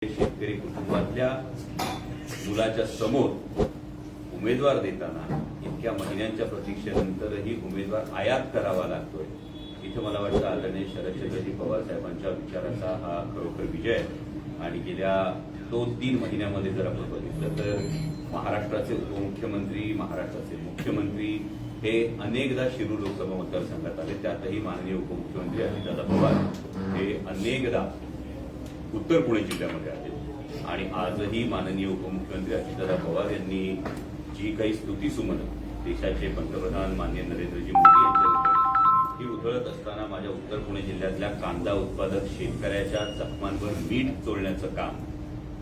शेतकरी कुटुंबातल्या मुलाच्या समोर उमेदवार देताना इतक्या महिन्यांच्या प्रतीक्षेनंतरही उमेदवार आयात करावा लागतोय. इथे मला वाटतं आदरणीय शरदचंद्रजी पवार साहेबांच्या विचाराचा हा खरोखर विजय आहे. आणि गेल्या 2-3 महिन्यामध्ये जर आपण बघितलं तर महाराष्ट्राचे उपमुख्यमंत्री, महाराष्ट्राचे मुख्यमंत्री हे अनेकदा शिरूर लोकसभा मतदारसंघात आले. त्यातही माननीय उपमुख्यमंत्री अजितदादा पवार हे अनेकदा उत्तर पुणे जिल्ह्यामध्ये आले. आणि आजही माननीय उपमुख्यमंत्री अजितदादा पवार यांनी जी काही स्तुतीसुमनं देशाचे पंतप्रधान माननीय नरेंद्रजी मोदी यांच्याबद्दल ही उधळत असताना माझ्या उत्तर पुणे जिल्ह्यातल्या कांदा उत्पादक शेतकऱ्याच्या जखमांवर मीठ चोळण्याचं काम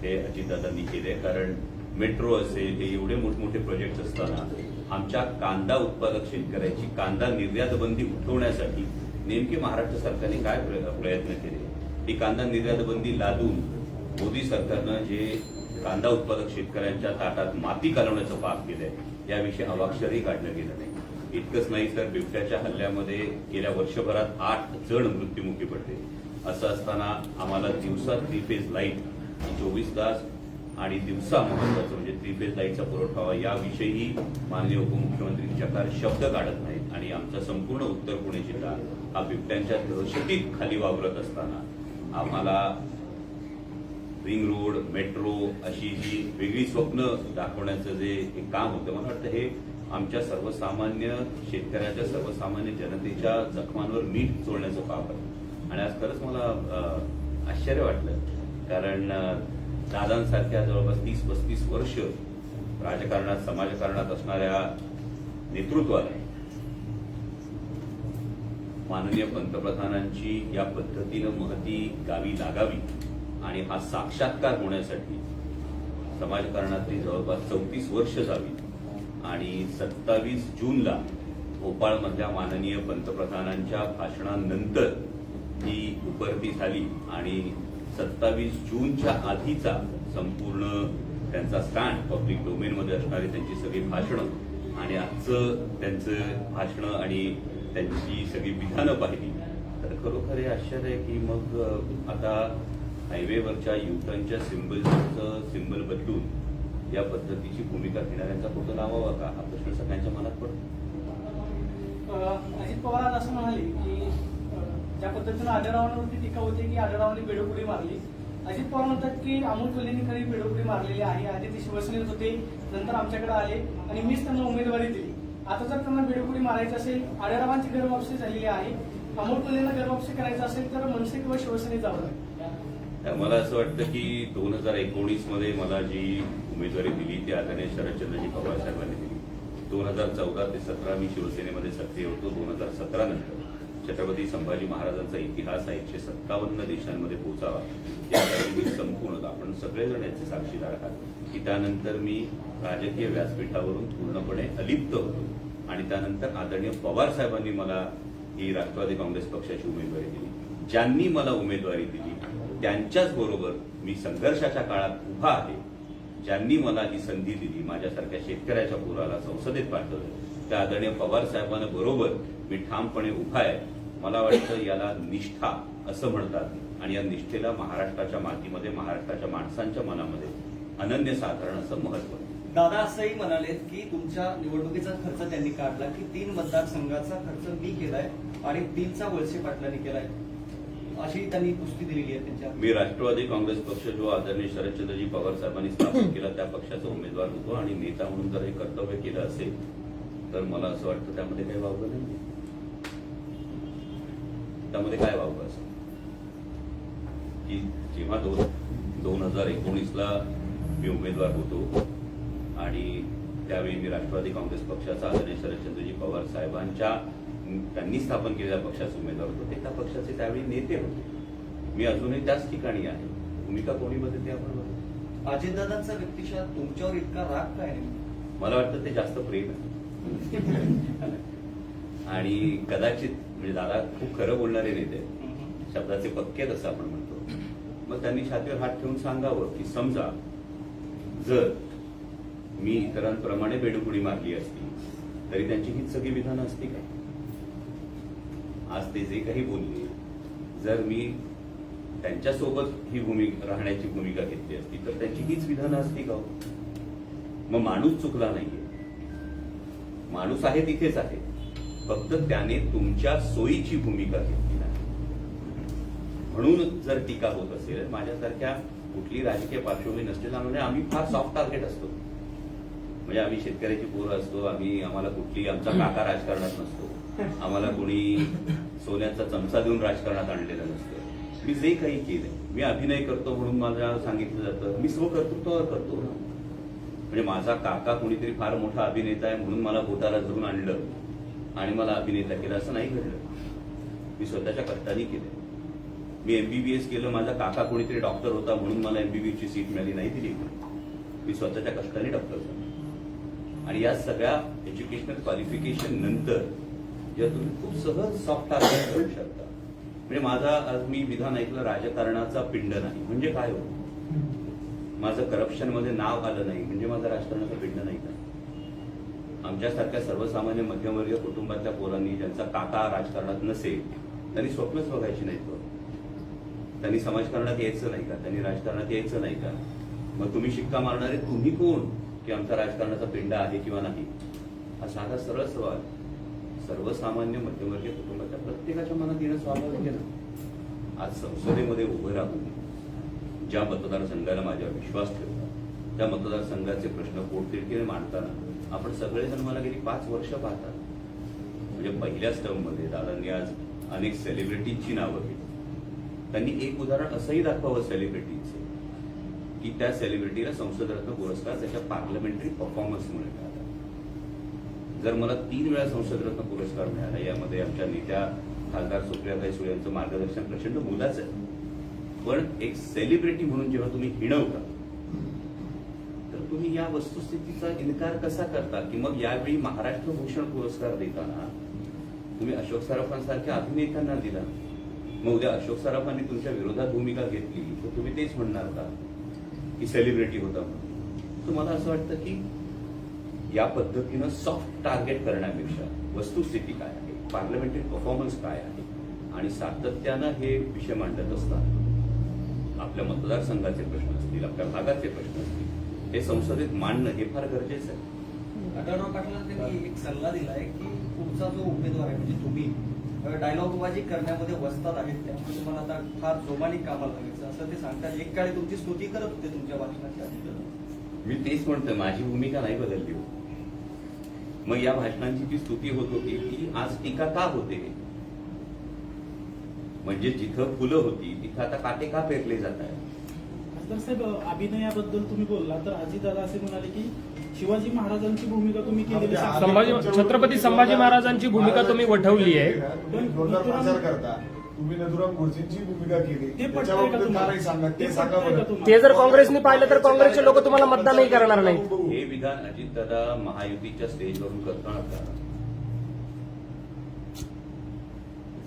हे अजितदादांनी केले. कारण मेट्रो असेल, हे एवढे मोठमोठे प्रोजेक्ट असताना आमच्या कांदा उत्पादक शेतकऱ्याची कांदा निर्यात बंदी उठवण्यासाठी नेमके महाराष्ट्र सरकारने काय प्रयत्न केले. ही कांदा निर्यात बंदी लादून मोदी सरकारनं जे कांदा उत्पादक शेतकऱ्यांच्या ताटात माती कालवण्याचं पाप केलंय याविषयी अवाक्षरही काढलं गेलं नाही. इतकंच नाही तर बिबट्याच्या हल्ल्यामध्ये गेल्या वर्षभरात 8 जण मृत्युमुखी पडले. असं असताना आम्हाला दिवसा 3 फेज लाईट 24 तास आणि दिवसा महत्वाचं म्हणजे 3 फेज लाईटचा पुरवठा व्हावा याविषयीही माननीय उपमुख्यमंत्री चकार शब्द काढत नाहीत. आणि आमचा संपूर्ण उत्तर पुणे जिल्हा हा बिबट्यांच्या दहशतीत खाली वावरत असताना आम्हाला रिंग रोड, मेट्रो अशी जी वेगळी स्वप्न दाखवण्याचं जे एक काम होतं, मला वाटतं हे आमच्या सर्वसामान्य शेतकऱ्याच्या, सर्वसामान्य जनतेच्या जखमांवर मीठ चोळण्याचं पाप आहे. आणि आज खरंच मला आश्चर्य वाटलं. कारण दादांसारख्या जवळपास 30-35 वर्ष राजकारणात, समाजकारणात असणाऱ्या नेतृत्वाला माननीय पंतप्रधानांची या पद्धतीनं महती गावी लागावी आणि हा साक्षात्कार होण्यासाठी समाजकारणातली जवळपास 34 वर्ष जावी. आणि 27 जूनला भोपाळमधल्या माननीय पंतप्रधानांच्या भाषणानंतर ही उपरती झाली. आणि 27 जूनच्या आधीचा संपूर्ण त्यांचा स्टँड पब्लिक डोमेनमध्ये असणारी त्यांची सगळी भाषणं आणि आजचं त्यांचं भाषणं आणि त्यांची सगळी विधानं पाहिली तर खरोखर हे आश्चर्य आहे की मग आता हायवेवरच्या युटर्नच्या सिंबल बदलून या पद्धतीची भूमिका घेणाऱ्यांचा फोटो लावावा का, हा प्रश्न सगळ्यांच्या मनात पडतो. अजित पवार आज असं म्हणाले की ज्या पद्धतीनं आढळरावांवरती टीका होते की आढळरावांनी बेडोकुडी मारली. अजित पवार म्हणतात की अमोल कोल्हेंनी खरी बेडोकुडी मारलेली आहे. आधी ते शिवसेनेत होते, नंतर आमच्याकडे आले आणि मीच त्यांना उमेदवारी दिली. आता जर त्यांना बेडोकुडी मारायची असेल, आढळरावांची घरवापसी झालेली आहे, अमोल कोल्हेंना घरवापसी करायचं असेल तर मनसे किंवा शिवसेनेत जावं लागेल. मला असं वाटतं की 2019 मध्ये मला जी उमेदवारी दिली ती आदरणीय शरदचंद्रजी पवार साहेबांनी दिली. 2014 ते 2017 मी शिवसेनेमध्ये सक्रिय होतो. 2017 नंतर छत्रपती संभाजी महाराजांचा इतिहास हा 157 देशांमध्ये पोहोचावा यासाठी मी संपूर्ण, आपण सगळेजण याचे साक्षीदार आहात की त्यानंतर मी राजकीय व्यासपीठावरून पूर्णपणे अलिप्त होतो. आणि त्यानंतर आदरणीय पवार साहेबांनी मला ही राष्ट्रवादी काँग्रेस पक्षाची उमेदवारी दिली. ज्यांनी मला उमेदवारी दिली त्यांच्याच बरोबर मी संघर्षाच्या काळात उभा आहे. ज्यांनी मला ही संधी दिली, माझ्यासारख्या शेतकऱ्याच्या पोराला संसदेत पाठवलं, त्या आदरणीय पवार साहेबांना बरोबर मी ठामपणे उभा आहे. मला वाटतं याला निष्ठा असं म्हणतात आणि या निष्ठेला महाराष्ट्राच्या मातीमध्ये, महाराष्ट्राच्या माणसांच्या मनामध्ये अनन्यसाधारण असं महत्व आहे. दादा असंही म्हणाले की तुमच्या निवडणुकीचा खर्च त्यांनी काढला की 3 मतदारसंघाचा खर्च मी केलाय आणि 3चा वळसे पाटलांनी केलाय, अशी त्यांनी पुष्टी दिलेली आहे त्यांच्या. मी राष्ट्रवादी काँग्रेस पक्ष जो आदरणीय शरदचंद्रजी पवार साहेबांनी स्थापन केला त्या पक्षाचा उमेदवार होतो आणि नेता म्हणून जर हे कर्तव्य केलं असेल तर मला असं वाटतं त्यामध्ये काही वावगं नाही. त्यामध्ये काय वावगं असं की जेव्हा 2019ला मी उमेदवार होतो आणि त्यावेळी मी राष्ट्रवादी काँग्रेस पक्षाचा आदरणीय शरदचंद्रजी पवार साहेबांच्या त्यांनी स्थापन केलेल्या पक्षाचे उमेदवार होते. ते त्या पक्षाचे त्यावेळी नेते होते. मी अजूनही त्याच ठिकाणी आहे. भूमिका कोणी बदलते आपण बघतो. अजितदादांचा व्यक्तिशः तुमच्यावर इतका राग काय नाही? मला वाटतं ते जास्त प्रेम आहे. आणि कदाचित म्हणजे दादा खूप खरं बोलणारे नेते, शब्दाचे पक्के असं आपण म्हणतो. मग त्यांनी छातीवर हात ठेवून सांगावं की समजा जर मी इतरांप्रमाणे बेडुकुडी मारली असती तरी त्यांची हीच सगळी विधानं असती का. आज ते जे काही बोलले, जर मी त्यांच्यासोबत ही भूमिका राहण्याची भूमिका घेतली असती तर त्यांची हीच विधानं असती का? मग माणूस चुकला नाहीये, माणूस आहे तिथेच आहे, फक्त त्याने तुमच्या सोयीची भूमिका घेतली नाही. म्हणून जर टीका होत असेल, माझ्यासारख्या कुठली राजकीय पार्श्वभूमी नसलेला म्हणजे आम्ही फार सॉफ्ट टार्गेट असतो. म्हणजे आम्ही शेतकऱ्याची पोरं असतो, आम्हाला कुठली आमचा काका राजकारणात नसतो, आम्हाला कोणी सोन्याचा चमचा देऊन राजकारणात आणलेलं नसतं. मी जे काही केलंय, मी अभिनय करतो म्हणून मला सांगितलं जातं, मी स्वकर्तृत्वावर करतो ना. म्हणजे माझा काका कोणीतरी फार मोठा अभिनेता आहे म्हणून मला बोटाला धरून आणलं आणि मला अभिनेता केलं असं नाही घडलं. मी स्वतःच्या कष्टाने केलं. मी MBBS केलं, माझा काका कोणीतरी डॉक्टर होता म्हणून मला MBBS ची सीट मिळाली नाही दिली. मी स्वतःच्या कष्टाने डॉक्टर झालो. आणि या सगळ्या एज्युकेशनल क्वालिफिकेशन नंतर जेव्हा तुम्ही खूप सहज सॉफ्ट टार्गेट करू शकता. म्हणजे माझा आज मी विधान ऐकलं, राजकारणाचा पिंड नाही म्हणजे काय हो? माझं करप्शन मध्ये नाव आलं नाही म्हणजे माझा राजकारणाचा पिंड नाही का? आमच्यासारख्या सर्वसामान्य मध्यमवर्गीय कुटुंबातल्या पोरांनी ज्यांचा काका राजकारणात नसेल त्यांनी स्वप्नच बघायची नाहीत. त्यांनी समाजकारणात यायचं नाही का? त्यांनी राजकारणात यायचं नाही का? मग तुम्ही शिक्का मारणारे तुम्ही कोण की आमचा राजकारणाचा पिंड आहे किंवा नाही? हा साधा सरळ सवाल सर्वसामान्य मध्यमवर्गीय कुटुंबाच्या प्रत्येकाच्या मनात येणं स्वाभाविक आहे ना. आज संसदेमध्ये उभं राहून ज्या मतदारसंघाला माझ्यावर विश्वास ठेवला, त्या मतदारसंघाचे प्रश्न पोटतिडकीने मांडताना आपण सगळेजण मला गेली 5 वर्ष पाहतात. म्हणजे पहिल्याच टर्ममध्ये दादांनी आज अनेक सेलिब्रिटींची नावं घेतली. त्यांनी एक उदाहरण असंही दाखवावं सेलिब्रिटीचं की त्या सेलिब्रिटीला संसदरत्न पुरस्कार त्याच्या पार्लमेंटरी परफॉर्मन्समुळे मिळाला. जर मला 3 वेळा संसदरत्न पुरस्कार मिळाला, यामध्ये आमच्या नेत्या खासदार सुप्रियाताई सुळे यांचं मार्गदर्शन प्रचंड मोलाचं आहे. पण एक सेलिब्रिटी म्हणून जेव्हा तुम्ही हिणवता तर तुम्ही या वस्तुस्थितीचा इन्कार कसा करता की मग यावेळी महाराष्ट्र भूषण पुरस्कार देताना तुम्ही अशोक सराफांसारख्या अभिनेत्यांना दिला. मग उद्या अशोक सराफांनी तुमच्या विरोधात भूमिका घेतली तर तुम्ही तेच म्हणणार का की सेलिब्रिटी होता म्हणून? तुम्हाला असं वाटतं की या पद्धतीनं सॉफ्ट टार्गेट करण्यापेक्षा वस्तुस्थिती काय आहे, पार्लमेंटरी परफॉर्मन्स काय आहे आणि सातत्यानं हे विषय मांडत असतात. आपल्या मतदारसंघाचे प्रश्न असतील, आपल्या भागाचे प्रश्न असतील, हे संसदेत मांडणं हे फार गरजेचं आहे. आढळराव पाटलांना त्यांनी एक सल्ला दिलाय की तुमचा जो उमेदवार आहे म्हणजे तुम्ही डायलॉगबाजी करण्यामध्ये वस्ताद आहेत, त्यामुळे तुम्हाला आता फार जोमाने कामाला लागायचं असं ते सांगतात. एक काळी तुमची स्तुती करत होते तुमच्या भाषणाची. मी तेच म्हणतोय, माझी भूमिका नाही बदलली हो. मग या भाषणांची जी स्तुती होत होती ती आज टीका का होते? म्हणजे जिथं फुलं होती तिथं आता काटे का पेरले जात आहे? खासदार साहेब, अभिनयाबद्दल तुम्ही बोलला तर अजितदादा असे म्हणाले की शिवाजी महाराजांची भूमिका तुम्ही केलेली छत्रपती संभाजी महाराजांची भूमिका तुम्ही वठवली आहे. तुम्ही नथुराम गोडसेंची भूमिका केली, ते पटतंय का त्याच्याबाबत तुम्हाला? काय सांगा ते सांगा पटतंय का बरं. तुम्हाला? ते जर काँग्रेसने पाहिलं तर काँग्रेसचे लोक तुम्हाला मतदानही करणार नाहीत. हे विधान अजितदादा महायुतीच्या स्टेजवरून करणार का?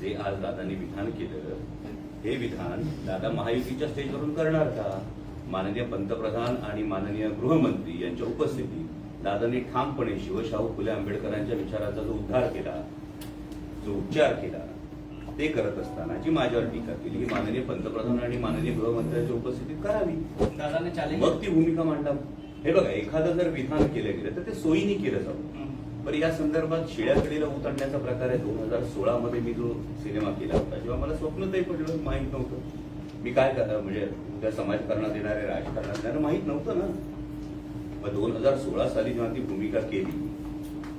जे आज दादांनी विधान केलं हे विधान दादा महायुतीच्या स्टेजवरून करणार का? माननीय पंतप्रधान आणि माननीय गृहमंत्री यांच्या उपस्थितीत दादांनी ठामपणे शिवशाहू फुले आंबेडकरांच्या विचाराचा जो उद्धार केला, जो उपचार केला, ते करत असताना जी माझ्यावर टीका केली ही माननीय पंतप्रधान आणि माननीय गृहमंत्र्यांच्या उपस्थितीत करावी. दादाने चॅलेंज मग ती भूमिका मांडा. हे बघा, एखादं जर विधान केलं गेलं तर ते सोयीने केलं जाऊ. पण या संदर्भात शिळ्याकडीला ऊत आणण्याचा प्रकार आहे. 2016 मध्ये मी जो सिनेमा केला होता जेव्हा मला स्वप्न ते पडलं, माहीत नव्हतं मी काय करणार. म्हणजे त्या समाजकारणात येणारे राजकारणात त्यांना माहीत नव्हतं ना. मग 2016 साली जेव्हा ती भूमिका केली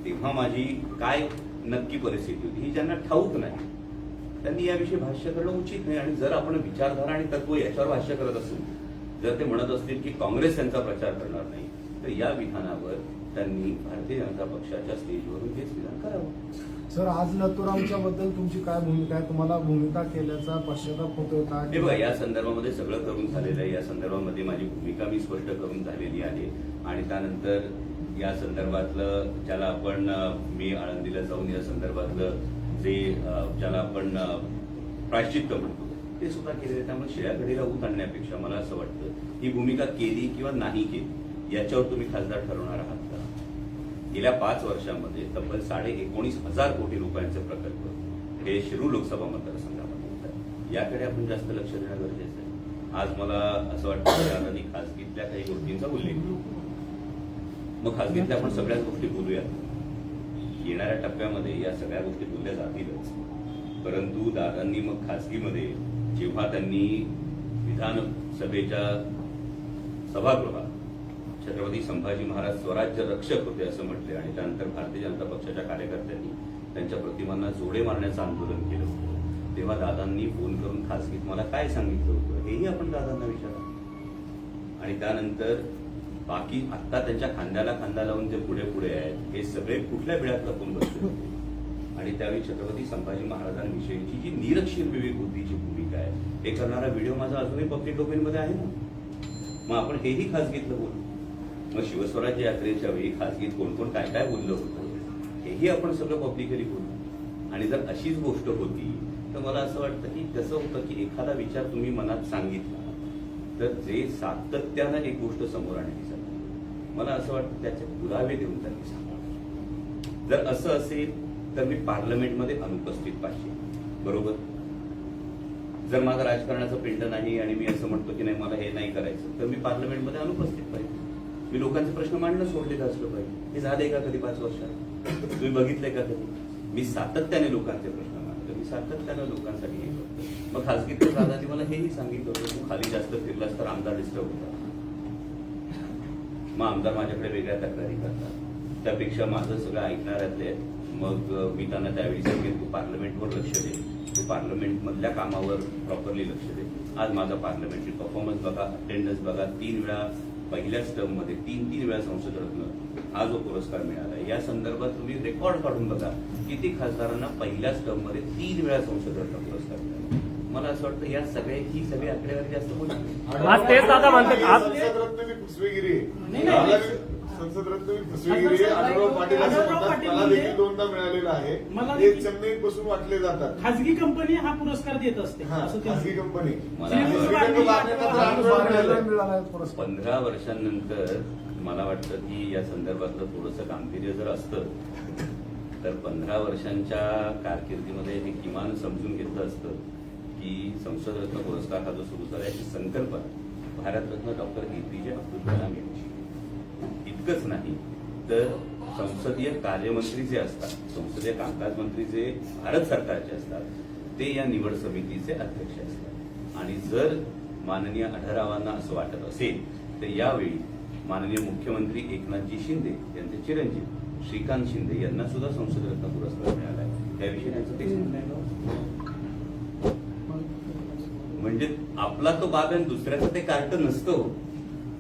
तेव्हा माझी काय नक्की परिस्थिती होती ही ज्यांना ठाऊक नाही त्यांनी याविषयी भाष्य करणं उचित नाही. आणि जर आपण विचारधारा आणि तत्व याच्यावर भाष्य करत असू, जर ते म्हणत असतील की काँग्रेस यांचा प्रचार करणार नाही, तर या विधानावर त्यांनी भारतीय जनता पक्षाच्या स्टेजवरून हेच विधान करावं. सर, आज नथुरामच्या बद्दल तुमची काय भूमिका आहे? तुम्हाला भूमिका केल्याचा पश्चाताप होतोय का? हे बघा, या संदर्भामध्ये सगळं करून झालेलं आहे. या संदर्भामध्ये माझी भूमिका मी स्पष्ट करून झालेली आहे. आणि त्यानंतर या संदर्भातलं ज्याला आपण मी आळंदीला जाऊन या संदर्भातलं जे ज्याला आपण प्रायश्चित्त म्हणतो ते सुद्धा केलेलं. त्यामुळे शिळ्याकडीला ऊत आणण्यापेक्षा मला असं वाटतं ही भूमिका केली किंवा नाही केली याच्यावर तुम्ही खासदार ठरवणार आहात का? गेल्या 5 वर्षांमध्ये तब्बल 19,500 कोटी रुपयांचे प्रकल्प हे शिरूर लोकसभा मतदारसंघामध्ये होत आहेत. याकडे आपण जास्त लक्ष देणं गरजेचं आहे. आज मला असं वाटतं की दादांनी खासगीतल्या काही गोष्टींचा उल्लेख केला. मग खासगीतल्या आपण सगळ्याच गोष्टी बोलूयात. येणाऱ्या टप्प्यामध्ये या सगळ्या गोष्टी बोलल्या जातीलच, परंतु दादांनी मग खासगीमध्ये जेव्हा त्यांनी विधानसभेच्या सभागृहात छत्रपती संभाजी महाराज स्वराज्य रक्षक होते असं म्हटले आणि त्यानंतर भारतीय जनता पक्षाच्या कार्यकर्त्यांनी त्यांच्या प्रतिमांना जोडे मारण्याचं आंदोलन केलं होतं, तेव्हा दादांनी फोन करून खासगीत मला काय सांगितलं होतं हेही आपण दादांना विचारा. आणि त्यानंतर बाकी आत्ता त्यांच्या खांद्याला खांदा लावून जे पुढे पुढे आहेत हे सगळे कुठल्या बिळात लपून बसले होते. आणि त्यावेळी छत्रपती संभाजी महाराजांविषयीची जी निरक्षीर विवेक बुद्धीची भूमिका आहे हे करणारा व्हिडिओ माझा अजूनही पब्लिक डोमेनमध्ये आहे ना. मग आपण हेही खासगीतलं बोलू. मग शिवस्वराज्य यात्रेच्या वेळी खासगीत कोण कोण काय काय बोललं होतं हेही आपण सगळं पब्लिकली बोलू. आणि जर अशीच गोष्ट होती तर मला असं वाटतं की कसं होतं की एखादा विचार तुम्ही मनात सांगितला तर जे सातत्यानं एक गोष्ट समोर आणली जाते मला असं वाटतं त्याचे पुरावे देऊन त्यांनी सांगा. जर असं असेल तर मी पार्लमेंटमध्ये अनुपस्थित पाहिजे, बरोबर. जर माझं राजकारणाचं पिंड नाही आणि मी असं म्हणतो की नाही मला हे नाही करायचं तर मी पार्लमेंटमध्ये अनुपस्थित पाहिजे. मी लोकांचे प्रश्न मांडणं सोडलेलं असलं पाहिजे. हे झालंय का कधी 5 वर्षात? तुम्ही बघितलंय का कधी? मी सातत्याने लोकांचे प्रश्न मांडतो, मी सातत्यानं लोकांसाठी हे करतो. मग खासगीतल्या दादांनी मला हेही सांगितलं होतं तू खाली जास्त फिरलास तर आमदार डिस्टर्ब होता. मग आमदार माझ्याकडे वेगळ्या तक्रारी करतात, त्यापेक्षा माझं सगळं ऐकणाऱ्यातले. मग मी त्यांना त्यावेळी सांगेन तू पार्लमेंटवर लक्ष दे, तू पार्लमेंटमधल्या कामावर प्रॉपरली लक्ष दे. आज माझा पार्लमेंटरी परफॉर्मन्स बघा, अटेंडन्स बघा. 3 वेळा पहिल्याच टर्ममध्ये 3 वेळा संसद रत्न हा जो पुरस्कार मिळाला या संदर्भात तुम्ही रेकॉर्ड काढून बघा किती खासदारांना पहिल्याच टर्ममध्ये 3 वेळा संसद रत्न पुरस्कार मिळाला. मला असं वाटतं या ही सगळी आकडेवारी जास्त बोलतो. आज तेच दादा म्हणतात आज संसदरत्न मी फुसवेगिरी नाही, नाही. संसदरत्न मी फुसवेगिरी आढळराव पाटील असं म्हणतात. मला देखील 2दा मिळालेला आहे. मला हे चेन्नईत बसून वाटले जातात. खाजगी कंपनी हा पुरस्कार देत असते हा, असं ते खासगी कंपनी मला श्रीखंड बारणेंना तर आढळराव मिळालंय. मिळाला पुरस्कार. 15 वर्षांनंतर मला वाटतं की या संदर्भातलं थोडंसं गांभीर्य जर असतं तर 15 वर्षांच्या कारकिर्दीमध्ये हे किमान समजून घेतलं असतं की संसदरत्न पुरस्कार हा जो सुरू झाला याची संकल्पना भारतरत्न डॉक्टर APJ अब्दुल कलाम यांची. इतकंच नाही तर संसदीय कार्यमंत्री जे असतात, संसदीय कामकाज मंत्री जे भारत सरकारचे असतात ते या निवड समितीचे अध्यक्ष असतात. आणि जर माननीय आढळरावांना असं वाटत असेल तर यावेळी माननीय मुख्यमंत्री एकनाथजी शिंदे यांचे चिरंजीव श्रीकांत शिंदे यांना सुद्धा संसदरत्न पुरस्कार मिळाला आहे. त्याविषयी त्यांचं ते म्हणणं आहे. म्हणजे आपला तो बाब आहे दुसऱ्याचं ते कार्ट नसतं.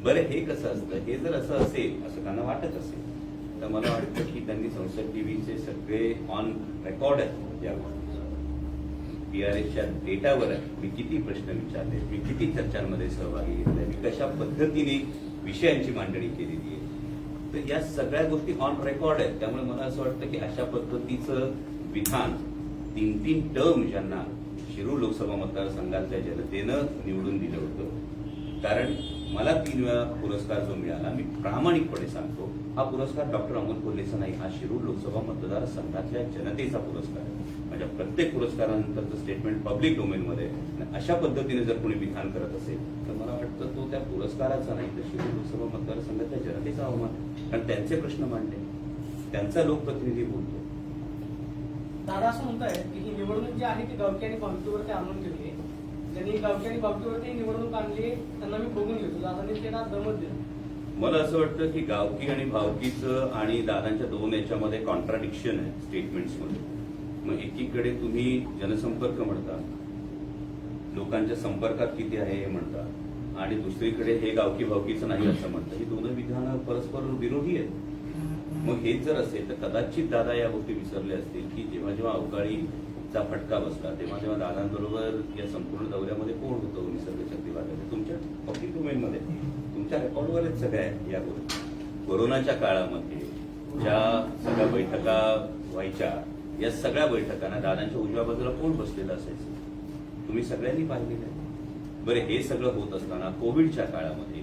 बरं हे कसं असतं? हे जर असं असेल असं त्यांना वाटत असेल तर मला वाटतं की त्यांनी संसद टीव्हीचे सगळे ऑन रेकॉर्ड आहेत या PRSच्या डेटावर आहे. मी किती प्रश्न विचारले, मी किती चर्चांमध्ये सहभागी घेतले, मी कशा पद्धतीने विषयांची मांडणी केलेली आहे, तर या सगळ्या गोष्टी ऑन रेकॉर्ड आहेत. त्यामुळे मला असं वाटतं की अशा पद्धतीचं विधान 3 टर्म ज्यांना शिरूर लोकसभा मतदारसंघातल्या जनतेनं निवडून दिलं होतं. कारण मला 3 वेळा पुरस्कार जो मिळाला मी प्रामाणिकपणे सांगतो हा पुरस्कार डॉक्टर अमोल कोल्हेचा नाही, हा शिरूर लोकसभा मतदारसंघातल्या जनतेचा पुरस्कार आहे. माझ्या प्रत्येक पुरस्कारानंतरचं स्टेटमेंट पब्लिक डोमेनमध्ये अशा पद्धतीने जर कोणी विधान करत असेल तर मला वाटतं तो त्या पुरस्काराचा नाही तर शिरूर लोकसभा मतदारसंघातल्या जनतेचा अवमान. कारण त्यांचे प्रश्न मांडले, त्यांचा लोकप्रतिनिधी बोलतो. दादा असं म्हणतायत की ही निवडणूक जी आहे ती गावठी आणि भावकीवरती आणून ठेवली. ज्यांनी गावठी आणि भावकीवरती निवडणूक आणली त्यांना मी बघून घेतो. दादांनी त्याला दमत दिलं. मला असं वाटतं की गावकी आणि भावकीचं आणि दादांच्या 2 याच्यामध्ये कॉन्ट्राडिक्शन आहे स्टेटमेंट्समध्ये. मग एकीकडे तुम्ही जनसंपर्क म्हणता, लोकांच्या संपर्कात किती आहे हे म्हणता, आणि दुसरीकडे हे गावकी भावकीचं नाही असं म्हणतं. ही 2 विधानं परस्पर विरोधी आहेत. मग हेच जर असेल तर कदाचित दादा या गोष्टी विसरले असतील की जेव्हा जेव्हा अवकाळीचा फटका बसला तेव्हा जेव्हा दादांबरोबर या संपूर्ण दौऱ्यामध्ये कोण होतं निसर्ग चक्रीवादळामध्ये तुमच्या पब्लिक डोमेनमध्ये तुमच्या रेकॉर्डवरच सगळ्या या गोष्टी. कोरोनाच्या काळामध्ये ज्या सगळ्या बैठका व्हायच्या या सगळ्या बैठकांना दादांच्या उजव्या बाजूला कोण बसलेलं असायचं तुम्ही सगळ्यांनी पाहिलेलं आहे. बरं हे सगळं होत असताना कोविडच्या काळामध्ये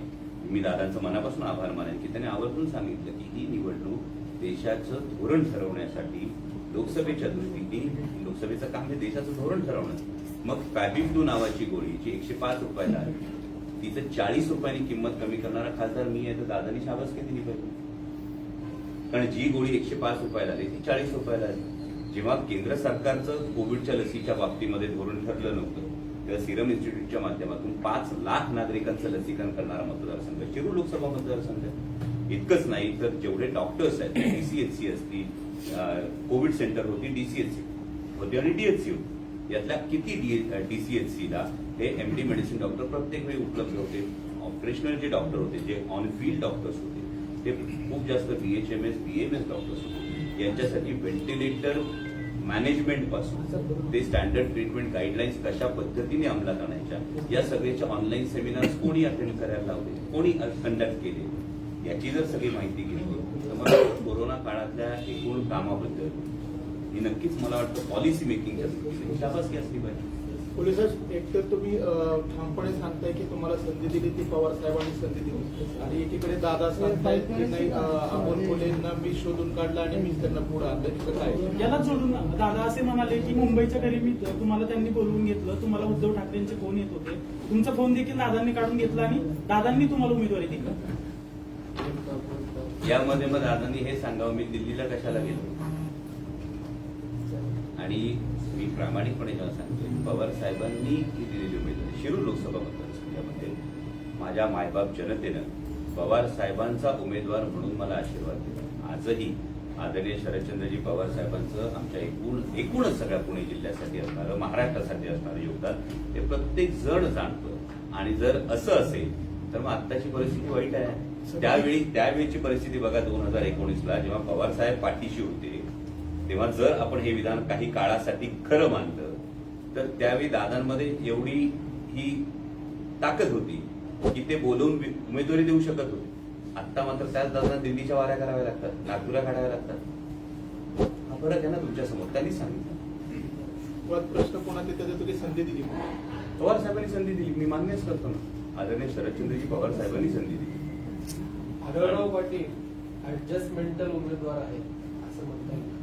मी दादांचं मनापासून आभार मानेन की त्यांनी आवर्जून सांगितलं की ही निवडणूक देशाचं धोरण ठरवण्यासाठी लोकसभेच्या दृष्टीने लोकसभेचं काम हे देशाचं धोरण ठरवणं मग फॅबिफ्लू नावाची गोळी जी 105 रुपयाला आहे, तिचं 40 रुपयांनी किंमत कमी करणारा खासदार मी आहे, तर दादानी शाबासकी दिली पाहिजे. कारण जी गोळी 105 रुपयाला आली ती 40 रुपयाला आली. जेव्हा केंद्र सरकारचं कोविडच्या लसीच्या बाबतीमध्ये धोरण ठरलं नव्हतं, तेव्हा सिरम इन्स्टिट्यूटच्या माध्यमातून 5 लाख नागरिकांचं लसीकरण करणारा मतदारसंघ शिरूर लोकसभा मतदारसंघ आहे. इतकंच नाही तर जेवढे डॉक्टर्स आहेत, डीसीएचसी असती, कोविड सेंटर होती, डीसीएचसी होती आणि डीएचसी होती, यातल्या किती डीसीएचसीला हे एमडी मेडिसिन डॉक्टर प्रत्येक वेळी उपलब्ध होते. ऑपरेशनल जे डॉक्टर होते, जे ऑन फील्ड डॉक्टर्स होते, ते खूप जास्त बीएचएमएस बीएमएस डॉक्टर्स होते. यांच्यासाठी व्हेंटिलेटर मॅनेजमेंट पासून ते स्टँडर्ड ट्रीटमेंट गाईडलाईन्स कशा पद्धतीने अंमलात आणायच्या, या सगळ्याच्या ऑनलाईन सेमिनार्स कोणी अटेंड करायला लावले, कोणी कंडक्ट केले, याची जर सगळी माहिती घेतली तर मग कोरोना काळातल्या एकूण कामाबद्दल ही नक्कीच मला वाटतं पॉलिसी मेकिंगच्या दृष्टीने शाबासकी असली पाहिजे. पोलिसात एकतर तुम्ही ठामपणे सांगताय की तुम्हाला संधी दिली ती पवार साहेबांनी संधी दिली, आणि एकीकडे दादा सांगतायत की नाही अमोल कोल्हेंना मी शोधून काढलं आणि मी त्यांना पुढे आणलं. तिथं काय याला जोडून दादा असे म्हणाले की मुंबईच्या घरी मी तुम्हाला त्यांनी बोलवून घेतलं, तुम्हाला उद्धव ठाकरेंचे फोन येत होते, तुमचा फोन देखील दादांनी काढून घेतला आणि दादांनी तुम्हाला उमेदवारी दिली. यामध्ये मग दादांनी हे सांगावं मी दिल्लीला कशाला गेलो. आणि मी प्रामाणिकपणे जेव्हा सांगतोय, पवार साहेबांनी ही दिलेली उमेदवारी शिरूर लोकसभा मतदारसंघामध्ये माझ्या मायबाप जनतेनं पवार साहेबांचा उमेदवार म्हणून मला आशीर्वाद दिला. आजही आदरणीय शरदचंद्रजी पवार साहेबांचं आमच्या एकूणच सगळ्या पुणे जिल्ह्यासाठी असणारं, महाराष्ट्रासाठी असणारं योगदान हे प्रत्येक जण जाणतं. आणि जर असं असेल तर मग आत्ताची परिस्थिती वाईट आहे. त्यावेळीची परिस्थिती बघा, 2019ला जेव्हा पवार साहेब पाठीशी होते, तेव्हा जर आपण हे विधान काही काळासाठी खरं मानलं तर त्यावेळी दादांमध्ये एवढी ही ताकद होती की ते बोलवून उमेदवारी देऊ शकत होते. आता मात्र त्याच दादांना दिल्लीच्या वाऱ्या कराव्या लागतात, नागपूरला काढाव्या लागतात. हा फरक आहे ना तुमच्या समोर, त्यांनी सांगितलं. प्रश्न कोणा त्याच्या तुम्ही संधी दिली, पवार साहेबांनी संधी दिली, मी मान्यच करतो ना. आदरणीय शरदचंद्रजी पवार साहेबांनी संधी दिली. आढळराव पाटील ऍडजस्टमेंटल उमेदवार आहे असं म्हणता येईल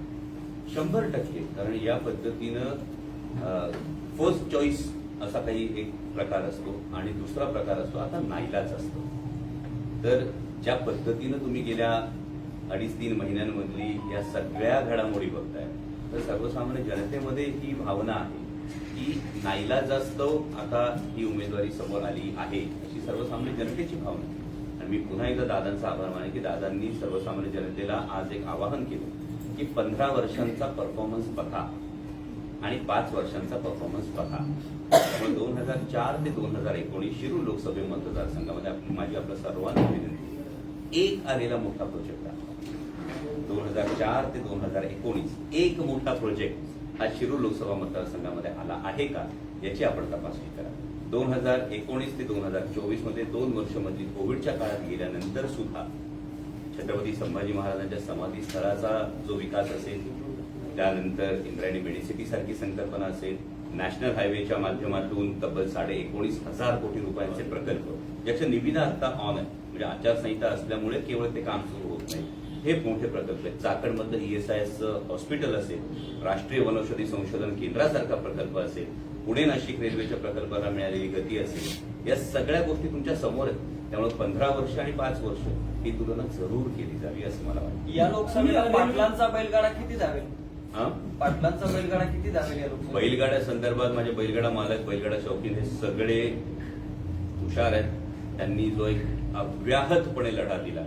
100%. कारण या पद्धतीनं फर्स्ट चॉईस असा काही एक प्रकार असतो आणि दुसरा प्रकार असतो आता नाईलाज असतो. तर ज्या पद्धतीनं तुम्ही गेल्या 2.5-3 महिन्यांमधली या सगळ्या घडामोडी बघताय, तर सर्वसामान्य जनतेमध्ये ही भावना आहे की नाईलाजास्तव आता ही उमेदवारी समोर आली आहे, अशी सर्वसामान्य जनतेची भावना आहे. आणि मी पुन्हा एकदा दादांचा आभार माने की दादांनी सर्वसामान्य जनतेला आज एक आवाहन केलं की 15 वर्षांचा परफॉर्मन्स बघा आणि 5 वर्षांचा परफॉर्मन्स बघा. 2004 ते 2019 शिरूर लोकसभा मतदारसंघामध्ये माझी आपल्या सर्वांना विनंती, एक आलेला मोठा प्रोजेक्ट आहे. 2004 ते 2019 एक मोठा प्रोजेक्ट हा शिरूर लोकसभा मतदारसंघामध्ये आला आहे का याची आपण तपासणी करा. 2019 ते 2024 मध्ये 2 वर्ष मधली कोविडच्या काळात गेल्यानंतर सुद्धा छत्रपती संभाजी महाराजांच्या समाधी स्थळाचा जो विकास असेल, त्यानंतर इंद्रायणी मेडिसिटी सारखी संकल्पना असेल, नॅशनल हायवेच्या माध्यमातून तब्बल 19,500 कोटी रुपयांचे प्रकल्प, ज्याच्या निविदा आता ऑन आहे, म्हणजे आचारसंहिता असल्यामुळे केवळ ते काम सुरू होत नाही. हे मोठे प्रकल्प आहेत. चाकणमधलं ESIS हॉस्पिटल असेल, राष्ट्रीय वनौषधी संशोधन केंद्रासारखा प्रकल्प असेल, पुणे नाशिक रेल्वेच्या प्रकल्पाला मिळालेली गती असेल, या सगळ्या गोष्टी तुमच्या समोर आहेत. त्यामुळे 15 वर्ष आणि 5 वर्ष ही तुलना जरूर केली जावी असं मला वाटतं. या लोकसभेला पाटलांचा बैलगाडा किती धावेल? हा, पाटलांचा बैलगाडा किती धावेल या लोकसभेत? बैलगाड्या संदर्भात माझे बैलगाडा मालक, बैलगाडा शौकीन हे सगळे हुशार आहेत. त्यांनी जो एक अव्याहतपणे लढा दिला,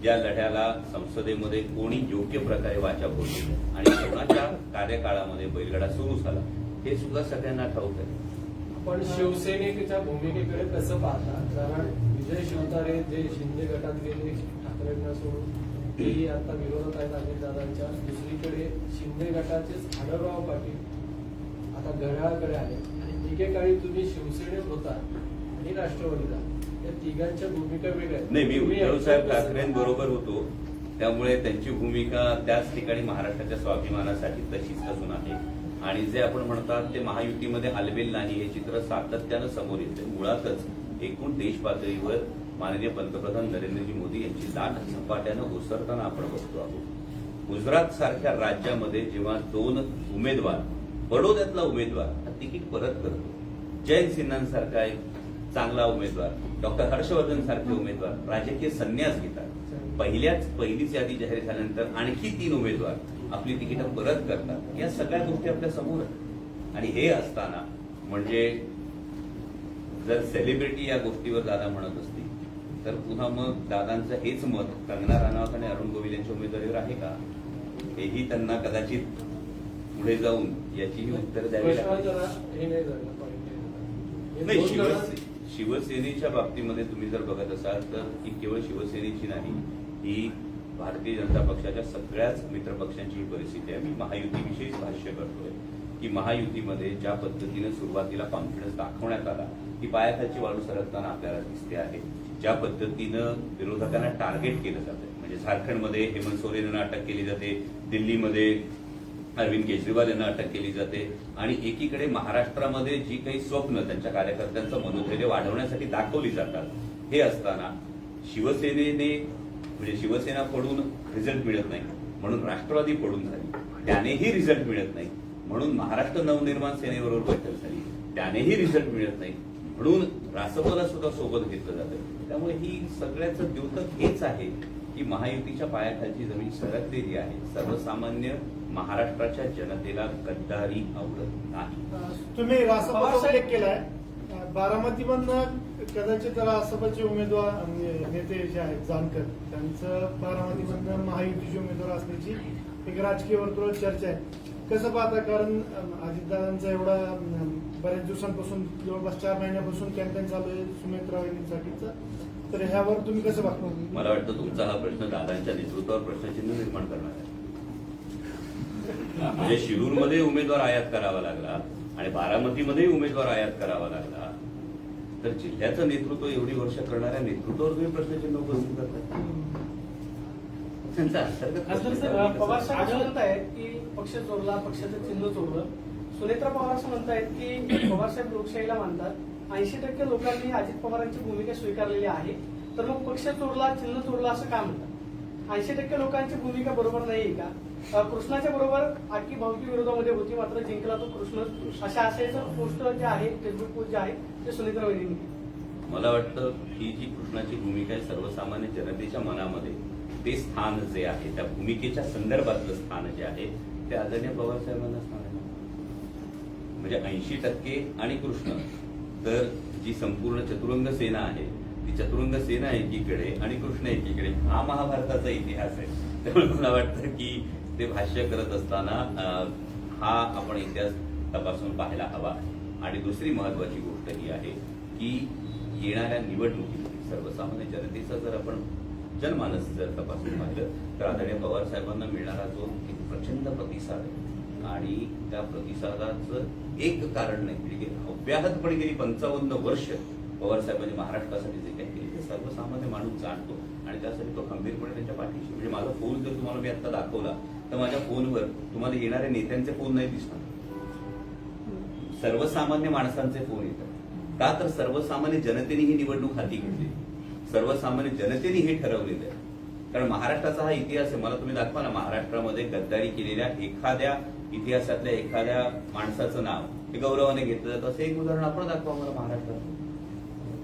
या लढ्याला संसदेमध्ये कोणी योग्य प्रकारे वाचा बोलली आणि कोणाच्या कार्यकाळामध्ये बैलगाडा सुरू झाला हे सुद्धा सगळ्यांना ठाऊक आहे. पण शिवसेनेच्या भूमिकेकडे कसं पाहता? कारण विजय शिवतारे जे शिंदे गटात गेले ठाकरेंना सोडून, तेही आता विरोधात आहेत अजितदादांच्या. दुसरीकडे शिंदे गटाचेच आढळराव पाटील आता घड्याळाकडे आले आणि एकेकाळी तुम्ही शिवसेनेत होता आणि राष्ट्रवादीला, या तिघांच्या भूमिका वेगळ्या आहेत. नाही, मी उद्धवसाहेब ठाकरेंबरोबर होतो, त्यामुळे त्यांची भूमिका त्याच ठिकाणी महाराष्ट्राच्या स्वाभिमानासाठी तशीच अजून आहे. आणि जे आपण म्हणतात ते महायुतीमध्ये आलबेल नाही हे चित्र सातत्यानं समोर येते. मुळातच एकूण देश पातळीवर माननीय पंतप्रधान नरेंद्रजी मोदी यांची लाट झपाट्यानं ओसरताना आपण बघतो आहोत. गुजरात सारख्या राज्यामध्ये जेव्हा 2 उमेदवार, बडोद्यातला उमेदवार तिकीट परत करतो. जयंत सिन्हांसारखा एक चांगला उमेदवार, डॉक्टर हर्षवर्धन सारखे उमेदवार राजकीय संन्यास घेतात. पहिलीच यादी जाहीर झाल्यानंतर आणखी 3 उमेदवार आपली तिकीटं परत करतात. या सगळ्या गोष्टी आपल्या समोर आहेत. आणि हे असताना म्हणजे जर सेलिब्रिटी या गोष्टीवर दादा म्हणत असतील तर पुन्हा मग दादांचं हेच मत कंगना राणावत आणि अरुण गोविल यांच्या उमेदवारीवर आहे का, हेही त्यांना कदाचित पुढे जाऊन याचीही उत्तर द्यावी प्रश्न लागेल. जरा हे नाही झालं पाहिजे. नाही, दोन जण- शिवसेनेच्या बाबतीमध्ये तुम्ही जर बघत असाल तर ही केवळ शिवसेनेची नाही, ही भारतीय जनता पक्षाच्या सगळ्याच मित्रपक्षांची ही परिस्थिती आहे. मी महायुतीविषयीच भाष्य करतोय की महायुतीमध्ये ज्या पद्धतीने सुरुवातीला कॉन्फिडन्स दाखवण्यात आला ती पायाखालची वाळू सरकताना आपल्याला दिसते आहे. ज्या पद्धतीनं विरोधकांना टार्गेट केलं जातं, म्हणजे झारखंडमध्ये हेमंत सोरेन यांना अटक केली जाते, दिल्लीमध्ये अरविंद केजरीवाल यांना अटक केली जाते, आणि एकीकडे महाराष्ट्रामध्ये जी काही स्वप्न त्यांच्या कार्यकर्त्यांचं मनोधैर्य वाढवण्यासाठी दाखवली जातात, हे असताना शिवसेनेने म्हणजे शिवसेना पडून रिझल्ट मिळत नाही म्हणून राष्ट्रवादी पडून झाली, त्यानेही रिझल्ट मिळत नाही म्हणून महाराष्ट्र नवनिर्माण सेनेबरोबर बैठक झाली, त्यानेही रिझल्ट मिळत नाही म्हणून रासपला सुद्धा सोबत घेतलं जातं. त्यामुळे ही सगळ्याचं द्योतक हेच आहे की महायुतीच्या पायाखालची जमीन सरकलेली आहे. सर्वसामान्य महाराष्ट्राच्या जनतेला गद्दारी आवडत नाही. तुम्ही रासपाचा उल्लेख केलाय. बारामतीमधनं कदाचित रासपाचे उमेदवार नेते जे आहेत जानकर, त्यांचं बारामतीमधनं महायुतीचे उमेदवार असण्याची एक राजकीय वर्तुळात चर्चा आहे. कसं पाहता, कारण अजितदादांचा एवढा बऱ्याच दिवसांपासून जवळपास 4 महिन्यापासून कॅम्पेन चालू आहे सुमित्रा वहिनींसाठीचा, तर ह्यावर तुम्ही कसं पाहता? मला वाटतं तुमचा हा प्रश्न दादांच्या नेतृत्वावर प्रश्नचिन्ह निर्माण करणार आहे. म्हणजे शिरूरमध्ये उमेदवार आयात करावा लागला आणि बारामतीमध्येही उमेदवार आयात करावा लागला, तर जिल्ह्याचं नेतृत्व एवढी वर्ष करणाऱ्या नेतृत्वावर तुम्ही प्रश्नचिन्ह उपस्थित करताय. त्यांचा अंतर्गत पवार साहेब असं म्हणतायत की पक्ष चोरला, पक्षाचं चिन्ह चोरलं. सुनेत्रा पवार असं म्हणतायत की पवार साहेब लोकशाहीला मानतात. 80% लोकांनी अजित पवारांची भूमिका स्वीकारलेली आहे, तर मग पक्ष चोरला, चिन्ह चोरला असं का म्हणतात? 80% लोकांची भूमिका बरोबर नाही का? कृष्णाच्या बरोबर आखी भावकी विरोधामध्ये होती, मात्र जिंकला तो कृष्ण, अशा आशयाचं पोस्ट जे आहे, फेसबुक पोस्ट जे आहे ते सुनेत्रा वहिनींनी. मला वाटतं ही जी कृष्णाची भूमिका आहे सर्वसामान्य जनतेच्या मनामध्ये ते स्थान जे आहे, त्या भूमिकेच्या संदर्भातलं स्थान जे आहे ते आदरणीय पवार साहेबांना स्थान आहे. म्हणजे 80% आणि कृष्ण, तर जी संपूर्ण चतुरंग सेना आहे ती चतुरंग सेना एकीकडे आणि कृष्ण एकीकडे, हा महाभारताचा इतिहास आहे. त्यामुळे मला वाटतं की ते भाष्य करत असताना हा आपण इतिहास तपासून पाहायला हवा. आणि दुसरी महत्वाची गोष्ट ही आहे की येणाऱ्या निवडणुकीमध्ये सर्वसामान्य जनतेचा जर आपण जनमानस जर तपासून पाहिलं तर आदरणीय पवार साहेबांना मिळणारा जो एक प्रचंड प्रतिसाद आहे आणि त्या प्रतिसादाचं एक कारण नाही, म्हणजे अव्याहतपणे गेली 55 वर्ष पवार साहेबांनी महाराष्ट्रासाठी जे काही केले ते सर्वसामान्य माणूस जाणतो आणि त्यासाठी तो खंबीरपणे त्यांच्या पाठीशी. म्हणजे माझा फोन जर तुम्हाला मी आता दाखवला तर माझ्या फोनवर तुम्हाला येणाऱ्या नेत्यांचे फोन नाही दिसणार, सर्वसामान्य माणसांचे फोन येतात. का तर सर्वसामान्य जनतेने ही निवडणूक हाती घेतली, सर्वसामान्य जनतेने हे ठरवलेलं आहे. कारण महाराष्ट्राचा हा इतिहास आहे. मला तुम्ही दाखवा ना महाराष्ट्रामध्ये गद्दारी केलेल्या एखाद्या इतिहासातल्या एखाद्या माणसाचं नाव हे गौरवाने घेतलं जातं असं एक उदाहरण आपण दाखवा मला महाराष्ट्रात.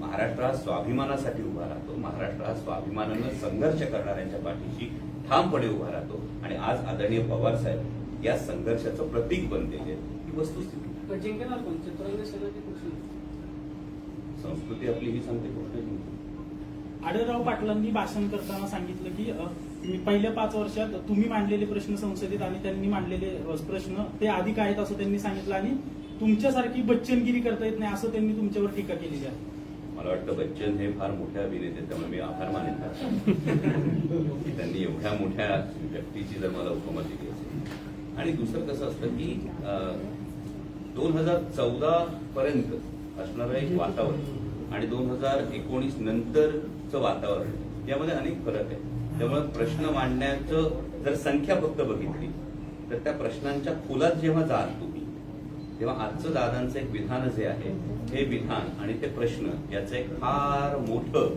महाराष्ट्र हा स्वाभिमानासाठी उभा राहतो, महाराष्ट्र हा स्वाभिमानानं संघर्ष करणाऱ्यांच्या पाठीशी ठामपणे उभा राहतो आणि आज आदरणीय पवार साहेब या संघर्षाचं प्रतीक बनलेले ही वस्तुस्थिती. जिंकणार कोण, चतुरंग सेना की कृष्ण? संस्कृती आपली ही सांगते कृष्ण जिंकतो. आढळराव पाटलांनी भाषण करताना सांगितलं की पहिल्या 5 वर्षात तुम्ही मांडलेले प्रश्न संसदेत आणि त्यांनी मांडलेले प्रश्न ते अधिक आहेत असं त्यांनी सांगितलं आणि तुमच्यासारखी बच्चनगिरी करता येत नाही असं त्यांनी तुमच्यावर टीका केलेली आहे. मला वाटतं बच्चन हे फार मोठे अभिनेते, त्यामुळे मी आभार मानेन की त्यांनी एवढ्या मोठ्या व्यक्तीची जर मला उपमा दिली असेल. आणि दुसरं कसं असतं की 2014 पर्यंत असणारं एक वातावरण आणि 2019 नंतरचं वातावरण यामध्ये अनेक फरक आहे. त्यामुळे प्रश्न मांडण्याचं जर संख्या फक्त बघितली तर त्या प्रश्नांच्या खोलात जेव्हा जाल तुम्ही तेव्हा आजचं दादांचं एक विधान जे आहे हे विधान आणि ते प्रश्न याचं एक फार मोठं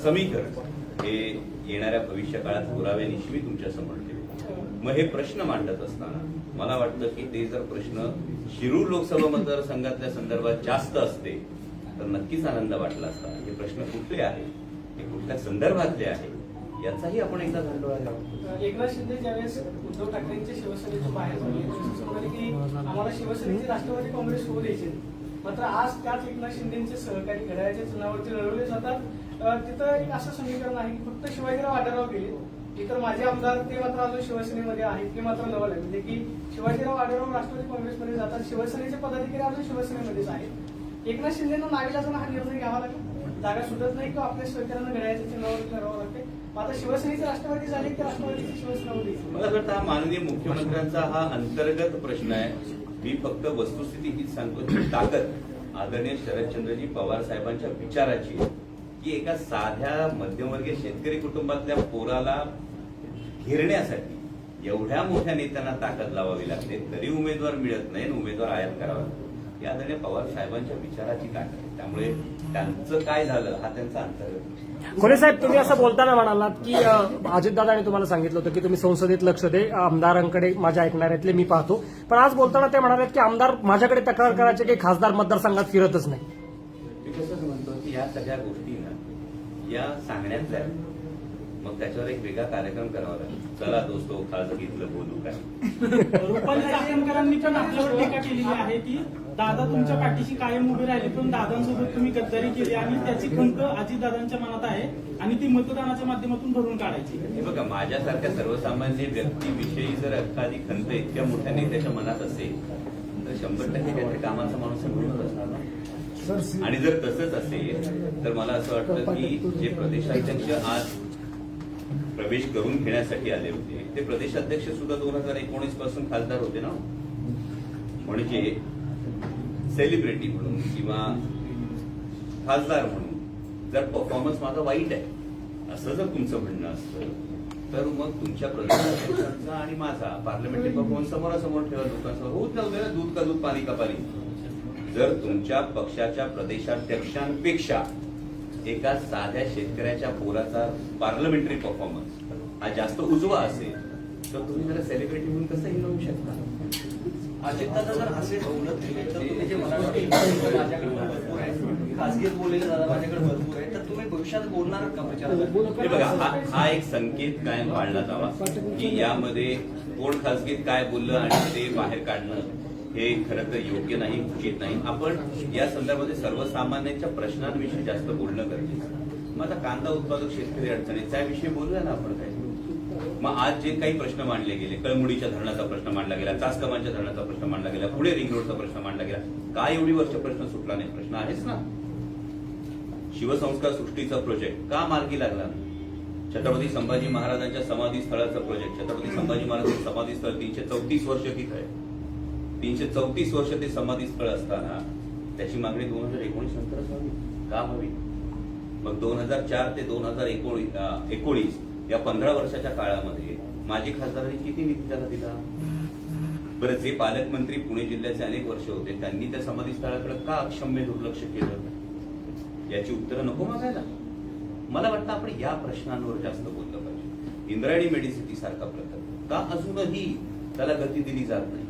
समीकरण हे येणाऱ्या भविष्य काळात पुराव्यानिशी मी तुमच्या समोर ठेवेन. मग हे प्रश्न मांडत असताना मला वाटतं की ते जर प्रश्न शिरूर लोकसभा मतदारसंघातल्या संदर्भात जास्त असते तर नक्कीच आनंद वाटला असता. हे प्रश्न कुठले आहेत, हे कुठल्या संदर्भातले आहे याचाही आपण एकदा धांडोळा घ्यावा. एकनाथ शिंदे ज्यावेळेस उद्धव ठाकरेंच्या शिवसेनेच्या बाहेर पडले त्यावेळेस म्हणाले की आम्हाला शिवसेनेचे राष्ट्रवादी काँग्रेस होऊ द्यायचे नाही. मात्र आज त्याच एकनाथ शिंदेचे सहकारी घड्याळ्याच्या चिन्हावरती लढवले जातात. तिथं एक असं समीकरण आहे की फक्त शिवाजीराव आढळराव गेले, इतर माझे आमदार ते मात्र अजून शिवसेनेमध्ये आहेत, ते मात्र लवल आहे. म्हणजे की शिवाजीराव आढळराव राष्ट्रवादी काँग्रेसमध्ये जातात, शिवसेनेचे पदाधिकारी अजून शिवसेनेमध्येच आहेत. एकनाथ शिंदेना नावीलाजानं हा निर्णय घ्यावा लागेल, जागा सुटत नाही किंवा आपल्या सहकार्यानं घड्याळ्याच्या चिन्हावरती लढवावं लागते. आता शिवसेनेचे राष्ट्रवादी झाले की राष्ट्रवादीची शिवसेनामध्ये. मला वाटतं हा माननीय मुख्यमंत्र्यांचा हा अंतर्गत प्रश्न आहे. मी फक्त वस्तुस्थिती हीच सांगतो की ताकद आदरणीय शरदचंद्रजी पवार साहेबांच्या विचाराची आहे की एका साध्या मध्यमवर्गीय शेतकरी कुटुंबातल्या पोराला घेरण्यासाठी एवढ्या मोठ्या नेत्यांना ताकद लावावी लागते, तरी उमेदवार मिळत नाही, उमेदवार आयात करावा लागतो. या आदरणीय पवार साहेबांच्या विचाराची ताकद आहे. त्यामुळे त्यांचं काय झालं हा त्यांचा अंतर्गत. खोले साहेब, तुम्ही असं बोलताना म्हणालात की अजितदादांनी तुम्हाला सांगितलं होतं की तुम्ही संसदेत लक्ष दे, आमदारांकडे माझ्या ऐकणाऱ्यातले मी पाहतो. पण आज बोलताना ते म्हणालेत की आमदार माझ्याकडे तक्रार करायचे की खासदार मतदारसंघात फिरतच नाही. मी कसंच म्हणतो की या सगळ्या गोष्टी ना या सांगण्यातल्या आहेत. मग त्याच्यावर एक वेगळा कार्यक्रम करावा लागेल. चला दोस्तो खासगीतलं बोलू काय. रुपाली चाकणकरांनी पण आपल्यावर टीका केलेली आहे की दादा तुमच्या पाठीशी कायम उभे राहिले, पण दादांसोबत तुम्ही गद्दारी केली आणि त्याची खंत अजितदादांच्या मनात आहे आणि ती मतदानाच्या माध्यमातून भरून काढायची. हे बघा, माझ्यासारख्या सर्वसामान्य व्यक्तीविषयी जर एखादी खंत इतक्या मोठ्या नेत्याच्या मनात असेल तर 100% त्याच्या कामाचा माणूस म्हणूनच असणार ना. आणि जर तसंच असेल तर मला असं वाटतं की जे प्रदेशाध्यक्ष आज प्रवेश करून घेण्यासाठी आले होते ते प्रदेशाध्यक्ष सुद्धा 2019 पासून खासदार होते ना. म्हणजे सेलिब्रिटी म्हणून किंवा खासदार म्हणून जर परफॉर्मन्स माझा वाईट आहे असं जर तुमचं म्हणणं असतं तर मग तुमच्या प्रदेशाध्यक्षांचा आणि माझा पार्लमेंटरी परफॉर्मन्स समोरासमोर ठेवा, लोकांसमोर होत नव्हते ना. दूध का दूध पाणी का पाणी. जर तुमच्या पक्षाच्या प्रदेशाध्यक्षांपेक्षा एका साध्या शेतकऱ्याच्या पोराचा पार्लमेंटरी परफॉर्मन्स हा जास्त उजवा असेल तर तुम्ही जरा सेलिब्रिटी म्हणून कसं हिरवू शकता. अजितदादा जर असे बोलत गेले तर तुम्ही जे म्हणाले माझ्याकडे भरपूर आहे, खासगीत बोललेले दादा माझ्याकडे भरपूर आहे, तर तुम्ही भविष्यात बोलणार का प्रचारात? हे बघा, हा एक संकेत कायम पाळला जावा की यामध्ये कोण खासगीत काय बोललं आणि ते बाहेर काढणं हे खरं तर योग्य नाही, उचित नाही. आपण या संदर्भामध्ये सर्वसामान्यांच्या प्रश्नांविषयी जास्त बोलणं गरजेचं. मग आता कांदा उत्पादक शेतकरी अडचणी त्याविषयी बोलूया ना आपण काय. मग आज जे काही प्रश्न मांडले गेले, कळमुडीच्या धरणाचा प्रश्न मांडला गेला, चासकमांच्या धरणाचा प्रश्न मांडला गेला, पुढे रिंग रोडचा प्रश्न मांडला गेला, काय एवढी वर्ष प्रश्न सुटला नाही? प्रश्न आहेच ना. शिवसंस्कार सृष्टीचा प्रोजेक्ट का मार्गी लागला? छत्रपती संभाजी महाराजांच्या समाधी स्थळाचा प्रोजेक्ट, छत्रपती संभाजी महाराजांचं समाधी स्थळ 334 वर्ष तिथं आहे. 334 वर्ष ते समाधी स्थळ असताना त्याची मागणी 2019 नंतरच व्हावी का हवी? मग 2004 ते 2019 या 15 वर्षाच्या काळामध्ये माजी खासदारांनी किती निधी त्याला दिला? बरं, जे पालकमंत्री पुणे जिल्ह्याचे अनेक वर्ष होते त्यांनी त्या समाधी स्थळाकडे का अक्षम्य दुर्लक्ष केलं? याची उत्तरं नको मागायला. मला वाटतं आपण या प्रश्नांवर जास्त बोललं पाहिजे. इंद्रायणी मेडिसिटी सारखा प्रकल्प का अजूनही त्याला गती दिली जात नाही?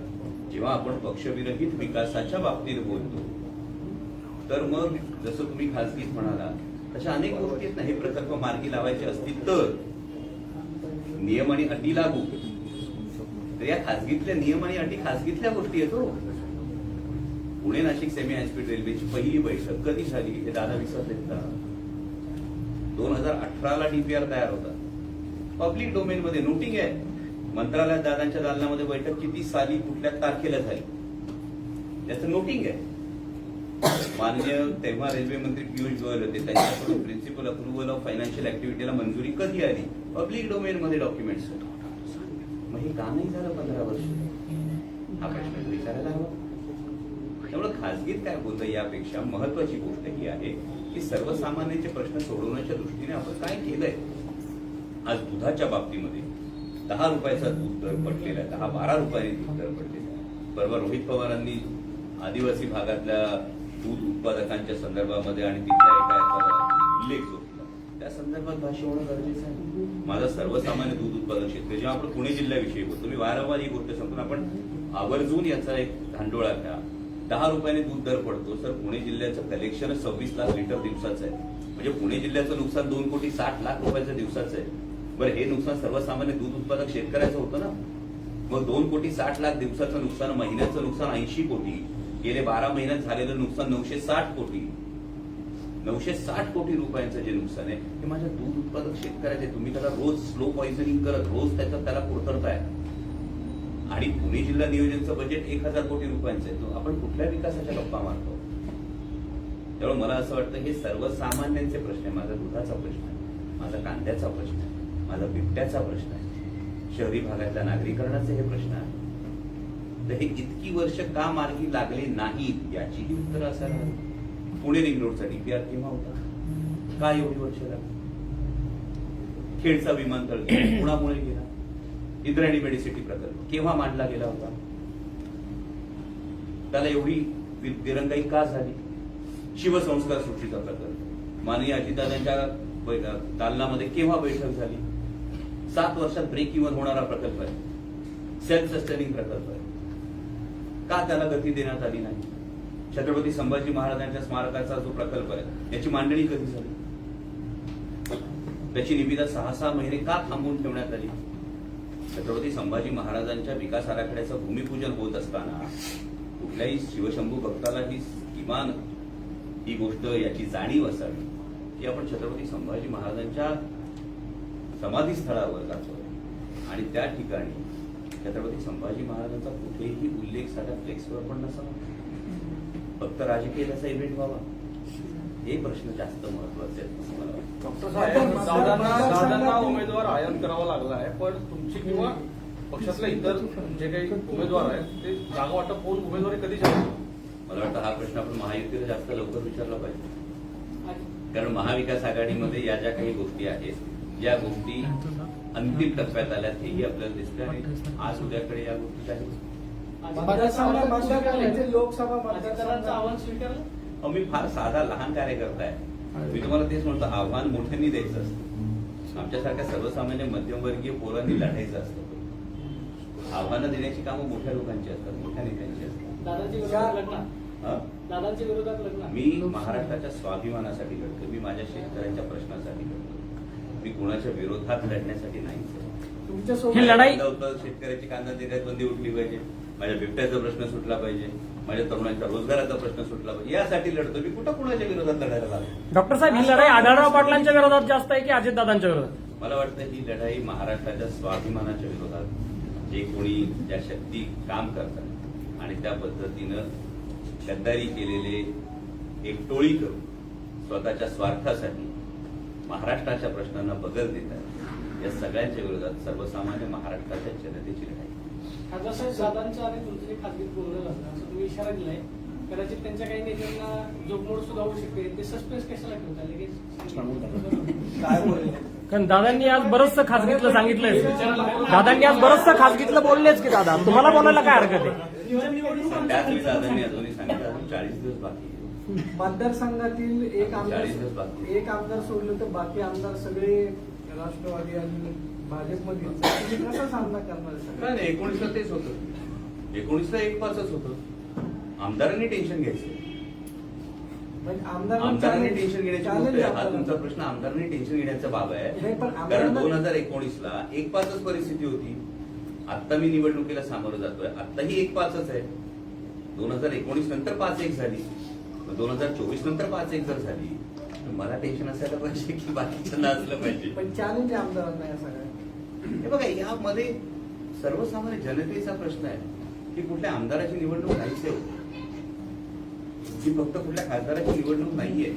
जेव्हा आपण पक्षविरहित विकासाच्या बाबतीत बोलतो तर मग जसं तुम्ही खासगीत म्हणाला तशा अनेक गोष्टी आहेत ना. हे प्रकल्प मार्गी लावायचे असतील तर नियम आणि अटी लागू. तर या खासगीतल्या नियम आणि अटी खासगीतल्या गोष्टी येतो. पुणे नाशिक सेमी हायस्पीड रेल्वेची पहिली बैठक कधी झाली हे दादा विसरलेत का? 2018ला डीपीआर तयार होता, पब्लिक डोमेन मध्ये नोटिंग आहे. मंत्रालयात दादांच्या दालनामध्ये बैठक किती साली कुठल्या तारखेला झाली त्याचं नोटिंग आहे. माननीय तेव्हा रेल्वे मंत्री पियुष गोयल होते, त्यांच्याकडून प्रिन्सिपल अप्रुव्हल ऑफ फायनान्शियल ऍक्टिव्हिटीला मंजुरी कधी आली? पब्लिक डोमेन मध्ये डॉक्युमेंट्स. मग हे का नाही झालं 15 वर्ष? हा प्रश्न विचारायला हवा. त्यामुळे खासगीत काय बोलतं यापेक्षा महत्वाची गोष्ट ही आहे की सर्वसामान्यांचे प्रश्न सोडवण्याच्या दृष्टीने आपण काय केलंय. आज दुधाच्या बाबतीमध्ये 10 रुपयाचा दूध दर पडलेला आहे, 10-12 रुपयांनी दूध दर पडलेला आहे. परवा रोहित पवारांनी आदिवासी भागातल्या दूध उत्पादकांच्या संदर्भामध्ये आणि तिथल्या एका उल्लेख जो केला त्या संदर्भात भाष्य होणं गरजेचं आहे. माझा सर्वसामान्य दूध उत्पादक शेतकरी, जेव्हा आपण पुणे जिल्ह्याविषयी बोलतो, मी वारंवार ही गोष्ट सांगतो, आपण आवर्जून याचा एक धांडोळा घ्या. 10 रुपयाने दूध दर पडतो. सर, पुणे जिल्ह्याचं कलेक्शन 26 लाख लिटर दिवसाचं आहे. म्हणजे पुणे जिल्ह्याचं नुकसान 2,60,00,000 रुपयाचं दिवसाचं आहे. बरं, हे नुकसान सर्वसामान्य दूध उत्पादक शेतकऱ्याचं होतं ना. मग 2,60,00,000 दिवसाचं नुकसान, महिन्याचं नुकसान 80 कोटी, गेले 12 महिन्यात झालेलं नुकसान 960 कोटी. 960 कोटी रुपयांचं जे नुकसान आहे हे माझ्या दूध उत्पादक शेतकऱ्याचे. तुम्ही त्याला रोज स्लो पॉइझनिंग करत रोज त्याला पुरतरताय. आणि पुणे जिल्हा नियोजनचं बजेट 1,000 कोटी रुपयांचं आहे. तो आपण कुठल्या विकासाच्या गप्पा मारतो? त्यामुळे मला असं वाटतं हे सर्वसामान्यांचे प्रश्न आहे. माझा दुधाचा प्रश्न आहे, माझा कांद्याचा प्रश्न आहे, माझा बिबट्याचा प्रश्न आहे, शहरी भागातल्या नागरीकरणाचे हे प्रश्न आहे. तर हे इतकी वर्ष का मार्गी लागले नाहीत याचीही उत्तरं असायला हवी. पुणे रिंग रोडचा डीपीआर केव्हा होता? का एवढी वर्ष लागली? खेडचा विमानतळ कुणामुळे गेला? इंद्रायणी मेडिसिटी प्रकल्प केव्हा मांडला गेला होता? त्याला एवढी दिरंगाई का झाली? शिवसंस्कार सृष्टीचा प्रकल्प माननीय अजितदादांच्या दालनामध्ये केव्हा बैठक झाली? 7 वर्षात ब्रेक इव्हन होणारा प्रकल्प आहे, सेल्फ सस्टेनिंग प्रकल्प आहे. का त्याला गती देण्यात आली नाही? छत्रपती संभाजी महाराजांच्या स्मारकाचा जो प्रकल्प आहे याची मांडणी कधी झाली? त्याची निविदा 6-6 महिने का थांबवून ठेवण्यात आली? छत्रपती संभाजी महाराजांच्या विकास आराखड्याचं भूमिपूजन होत असताना कुठल्याही शिवशंभू भक्ताला ही किमान ही गोष्ट याची जाणीव असावी की आपण छत्रपती संभाजी महाराजांच्या समाधीस्थळावर जातोय आणि त्या ठिकाणी छत्रपती संभाजी महाराजांचा कुठेही उल्लेख साध्या फ्लेक्सवर पण नसावा. फक्त राजकीय त्याचा इव्हेंट व्हावा, हे प्रश्न जास्त महत्वाचे आहेत असं मला वाटतं. दादांना उमेदवार आयात करावा लागला आहे, पण तुमची किंवा पक्षातल्या इतर जे काही उमेदवार आहेत ते जागा वाटप होऊन उमेदवारी कधी जाईल? मला वाटतं हा प्रश्न आपण महायुतीला जास्त लवकर विचारला पाहिजे. कारण महाविकास आघाडीमध्ये या ज्या काही गोष्टी आहेत या गोष्टी अंतिम टप्प्यात आल्यात हेही आपल्याला दिसतं आणि आज उद्याकडे या गोष्टी आहेत. लोकसभा मतदारांचं आव्हान स्वीकारलं. मी फार साधा लहान कार्यकर्ता आहे. मी तुम्हाला तेच म्हणतो, आव्हान मोठ्यांनी द्यायचं असतं. आमच्यासारख्या सर्वसामान्य मध्यमवर्गीय पोरांनी लढायचं असतं. आव्हानं देण्याची कामं मोठ्या लोकांची असतात, मोठ्या नेत्यांची असतात. दादांच्या विरोधात लग्न, दादांच्या विरोधात लग्न. मी महाराष्ट्राच्या स्वाभिमानासाठी लढतो, मी माझ्या शेतकऱ्यांच्या प्रश्नासाठी लढतो. मी कोणाच्या विरोधात लढण्यासाठी नाही. ही लढाई शेतकऱ्याची कांदा निर्यात बंदी उठली पाहिजे, माझ्या बिबट्याचा प्रश्न सुटला पाहिजे, माझ्या तरुणांच्या रोजगाराचा प्रश्न सुटला पाहिजे, यासाठी लढतो. मी कुठं कुणाच्या विरोधात लढायला लागलो? डॉक्टर साहेब, ही लढाई आढळराव पाटलांच्या विरोधात जास्त आहे की अजितदादांच्या विरोधात? मला वाटतं ही लढाई महाराष्ट्राच्या स्वाभिमानाच्या विरोधात, जे कोणी ज्या शक्ती काम करतात आणि त्या पद्धतीनं गद्दारी केलेले एक टोळी करून स्वतःच्या स्वार्थासाठी महाराष्ट्राच्या प्रश्नांना बगल देतात, या सगळ्यांच्या विरोधात सर्वसामान्य महाराष्ट्राच्या जनतेची लढाई. खासदार साहेब, दादांचं आणि तुमचं जे खासगीत बोलणं झालं असं तुम्ही इशारा दिलाय, कदाचित त्यांच्या काही नेत्यांना जोगमोड सुद्धा होऊ शकते. ते सस्पेन्स कशाला ठेवता लगेच? काय बोलले? कारण दादांनी आज बरंचसं खासगीतलं सांगितलंय. दादांनी आज बरंचसं खासगीतलं बोललेच की दादा, तुम्हाला बोलायला काय हरकत आहे? त्याच वेळी दादांनी अजूनही सांगितलं अजून 40 दिवस बाकी आहे. मतदारसंघातील एक 40 दिवस बाकी आहे. एक आमदार सोडलं तर बाकी आमदार सगळे राष्ट्रवादी आणि भाजपमध्ये तुम्ही कसा सामना करणार? काय नाही, 19ला तेच होतं. 19ला एक पाचच होतं. आमदारांनी टेन्शन घ्यायचं. आमदारांनी टेन्शन घेण्याची गोष्ट आहे. हा तुमचा प्रश्न आमदारांनी टेन्शन घेण्याचा बाब आहे. कारण 2019ला 1-5च परिस्थिती होती. आता मी निवडणुकीला सामोरं जातोय, आत्ताही 1-5च आहे. 2019 नंतर 5-1 झाली, 2024 नंतर 5-1 जर झाली, मला टेन्शन असायला पाहिजे की बाकीच्यांना असलं पाहिजे? पण चॅलेंज आहे आमदारांना या सगळ्या. हे बघा, यामध्ये सर्वसामान्य जनतेचा प्रश्न आहे की कुठल्या आमदाराची निवडणूक नाहीच आहे, ही फक्त कुठल्या खासदाराची निवडणूक नाहीये.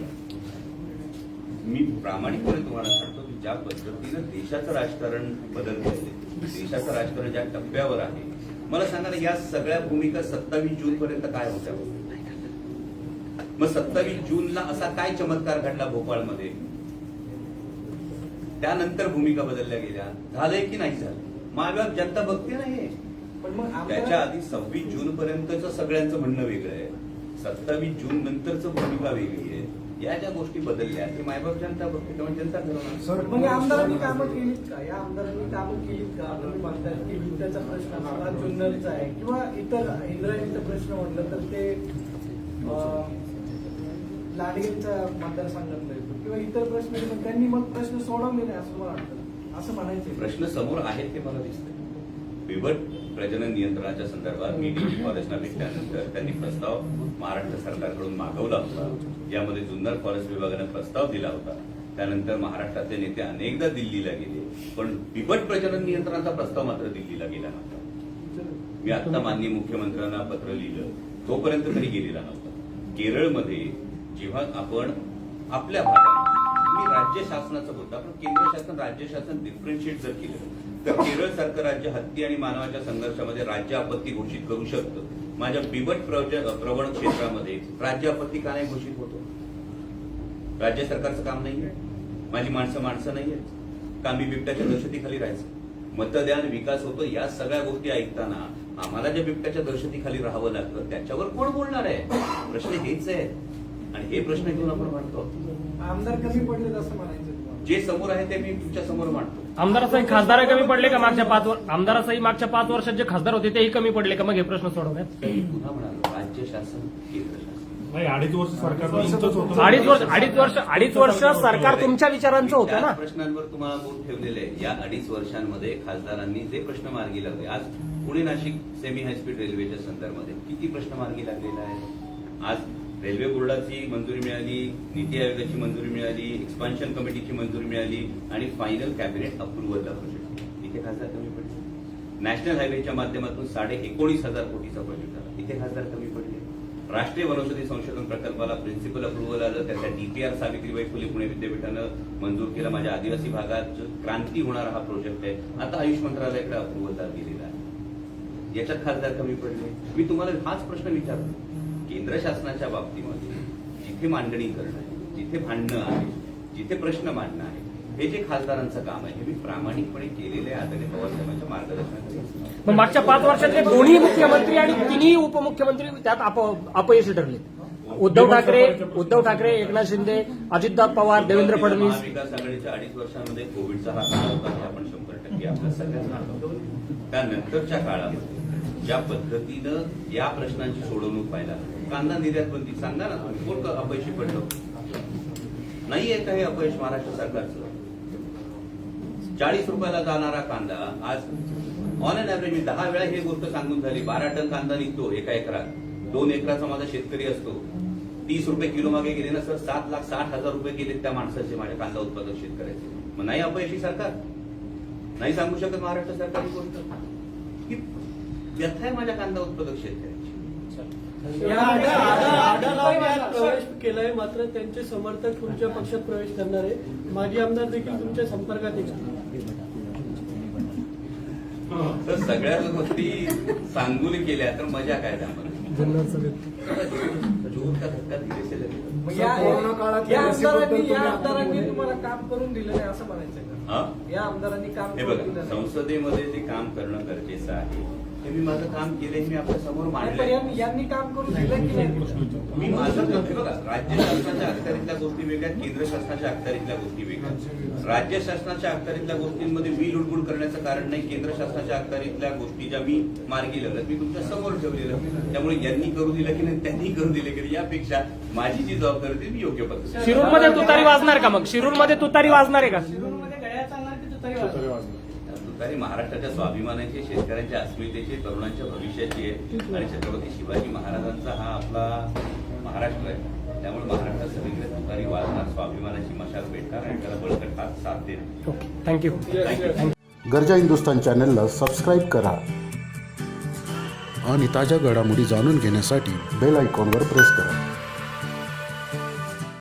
मी प्रामाणिकपणे तुम्हाला सांगतो की ज्या पद्धतीनं देशाचं राजकारण बदलतंय, देशाचं राजकारण ज्या टप्प्यावर आहे, मला सांगा ना, या सगळ्या भूमिका 27 जून पर्यंत काय होत्या? मग 27 जूनला असा काय चमत्कार घडला भोपाळमध्ये? त्यानंतर भूमिका बदलल्या गेल्या. झालंय की नाही झालं? महाविकास जनता बघते नाही. पण मग त्याच्या आधी 26 जून पर्यंतचं सगळ्यांचं म्हणणं वेगळं आहे, 27 जून नंतरचं भूमिका वेगळी आहे. या ज्या गोष्टी बदलल्या ते मायबाप जनता बघते किंवा जनता ठरवणार. मग या आमदारांनी कामं केलीत का? या आमदारांनी कामं केलीत का? तुम्ही म्हणताय की बिबट्याचा प्रश्न असला जुन्नरचा आहे किंवा इतर इंद्रायणीचा प्रश्न म्हटलं तर ते लाडगेंचा मतदारसंघातला येतो किंवा इतर प्रश्न पण त्यांनी मग प्रश्न सोडवले नाही असं मला वाटतं. असं म्हणायचं प्रश्न समोर आहेत ते मला दिसतंय. बिबट प्रजनन नियंत्रणाच्या संदर्भात मी DG फॉरेस्टला भेटल्यानंतर त्यांनी प्रस्ताव महाराष्ट्र सरकारकडून मागवला होता. यामध्ये जुन्नर फॉरेस्ट विभागानं प्रस्ताव दिला होता. त्यानंतर महाराष्ट्राचे नेते अनेकदा दिल्लीला गेले, पण बिबट प्रजनन नियंत्रणाचा प्रस्ताव मात्र दिल्लीला गेला नव्हता. मी आता माननीय मुख्यमंत्र्यांना पत्र लिहिलं, तोपर्यंत तरी गेलेला नव्हता. केरळमध्ये जेव्हा आपण आपल्या भागात तुम्ही राज्य शासनाचं बोलता, पण केंद्र शासन राज्य शासन डिफरन्शिएट जर केलं तर केरळ सारखं राज्य हत्ती आणि मानवाच्या संघर्षामध्ये राज्य आपत्ती घोषित करू शकतं. माझ्या बिबट प्रवण क्षेत्रामध्ये राज्य आपत्ती का नाही घोषित होतो? राज्य सरकारचं काम नाहीये? माझी माणसं नाहीयेत का? मी बिबट्याच्या दहशतीखाली राहायचं? मतदान विकास होतो, या सगळ्या गोष्टी ऐकताना आम्हाला ज्या बिबट्याच्या दहशतीखाली राहावं लागतं त्याच्यावर कोण बोलणार आहे? प्रश्न हेच आहे आणि हे प्रश्न घेऊन आपण मांडतो. आमदार कमी पडलेत असं म्हणायचं. जे समोर आहे ते मी तुमच्या समोर मांडतो. आमदाराचाही खासदार कमी पडले का मागच्या 5 वर्ष? आमदाराचाही मागच्या 5 वर्षात जे खासदार होते तेही कमी पडले का? मग हे प्रश्न सोडवण्यात पुन्हा म्हणालो, राज्य शासन केंद्र शासन. 2.5 वर्ष सरकार तुमच्या विचारांचं होतं ना. त्याच प्रश्नांवर तुम्हाला बोट ठेवलेलं आहे. या 2.5 वर्षांमध्ये खासदारांनी जे प्रश्न मार्गी लागले, आज पुणे नाशिक सेमी हायस्पीड रेल्वेच्या संदर्भामध्ये किती प्रश्न मार्गी लागलेला आहे? आज रेल्वे बोर्डाची मंजुरी मिळाली, नीती आयोगाची मंजुरी मिळाली, एक्सपान्शन कमिटीची मंजुरी मिळाली आणि फायनल कॅबिनेट अप्रुव्हलला प्रोजेक्ट. इथे खासदार कमी पडले. नॅशनल हायवेच्या माध्यमातून 19,500 कोटीचा प्रोजेक्ट आला, इथे खासदार कमी पडले. राष्ट्रीय वनौषधी संशोधन प्रकल्पाला प्रिन्सिपल अप्रुव्हल आलं, त्याचा DPR सावित्रीबाई फुले पुणे विद्यापीठानं मंजूर केला. माझ्या आदिवासी भागात क्रांती होणारा हा प्रोजेक्ट आहे. आता आयुष मंत्रालयाकडे अप्रुव्हलला गेलेला आहे. याच्यात खासदार कमी पडले. मी तुम्हाला हाच प्रश्न विचारतो. केंद्र शासनाच्या बाबतीमध्ये जिथे मांडणी करणं आहे, जिथे भांडणं आहे, जिथे प्रश्न मांडणं आहे, हे जे खासदारांचं काम आहे हे मी प्रामाणिकपणे केलेले आहे आदरणीय पवारसाहेबांच्या मार्गदर्शनाखाली. मग मागच्या 5 वर्षातले दोन्ही मुख्यमंत्री आणि तिन्ही उपमुख्यमंत्री त्यात अपयशी ठरले. उद्धव ठाकरे, एकनाथ शिंदे, अजितदादा पवार, देवेंद्र फडणवीस. महाविकास आघाडीच्या 2.5 वर्षांमध्ये कोविडचा हा काळ होता हे आपण 100% आपल्या सगळ्यांना आठवतो. त्यानंतरच्या काळामध्ये ज्या पद्धतीनं या प्रश्नांची सोडवणूक व्हायला, कांदा निर्यात बंदी सांगा ना तुम्ही, कोण अपयशी पडलं? नाहीये का हे अपयश महाराष्ट्र सरकारचं? 40 रुपयाला जाणारा कांदा आज ऑन अन ऍव्हरेज 10 वेळा ही गोष्ट सांगून झाली. 12 टन कांदा निघतो एका एकरात. 2 एकराचा माझा शेतकरी असतो. 30 रुपये किलो मागे गेले ना सर, 7,60,000 रुपये गेले त्या माणसाचे, माझ्या कांदा उत्पादक शेतकऱ्याचे. मग नाही अपयशी सरकार? नाही सांगू शकत महाराष्ट्र सरकार ही गोष्ट की व्यथा आहे माझ्या कांदा उत्पादक शेतकऱ्याची. प्रवेश केलाय, मात्र त्यांचे समर्थक तुमच्या पक्षात प्रवेश करणारे माजी आमदार देखील तुमच्या संपर्कात येतील. तर सगळ्याच गोष्टी सांगून केल्या तर मजा काय त्यामध्ये? या आमदारांनी तुम्हाला काम करून दिलं नाही असं म्हणायचं का? या आमदारांनी काम हे करून बघा, दिलं संसदेमध्ये जे काम करणं गरजेचं आहे हे मी माझं काम केलंय, मी आपल्या समोर मांडलंय. नाही. यांनी काम करून दिलं की नाही? मी माझं हे बघा, राज्य शासनाच्या अखत्यारीतल्या गोष्टी वेगळ्या, केंद्र शासनाच्या अखत्यारीतल्या गोष्टी वेगळ्या. राज्य शासनाच्या अखत्यारीतल्या गोष्टींमध्ये मी लुडबुड करण्याचं कारण नाही. केंद्र शासनाच्या अखत्यारीतल्या गोष्टी ज्या मी मार्गी लावल्यात मी तुमच्या समोर ठेवलेलं. त्यामुळे यांनी करू दिलं की नाही, त्यांनी करू दिले की यापेक्षा माझी जी जबाबदारी होती मी योग्य पद्धतीने. शिरूरमध्ये तुतारी वाजणार का? मग शिरूरमध्ये तुतारी वाजणार आहे का? शिरूरमध्ये गळ्या चालणार की तुतारी वाजणार? तुतारी महाराष्ट्राच्या स्वाभिमानाची, शेतकऱ्यांच्या अस्मितेची, तरुणांच्या भविष्याची आहे आणि छत्रपती शिवाजी महाराजांचा हा आपला महाराष्ट्र आहे. त्यामुळे महाराष्ट्रात सगळीकडे तुतारी वाजणार, स्वाभिमानाची मशाल भेटणार आणि त्याला बळकट हात साथ देणार. Okay, thank you. गरजा हिंदुस्तान चॅनलला सबस्क्राईब करा आणि ताज्या घडामोडी जाणून घेण्यासाठी बेल आयकॉनवर प्रेस करा.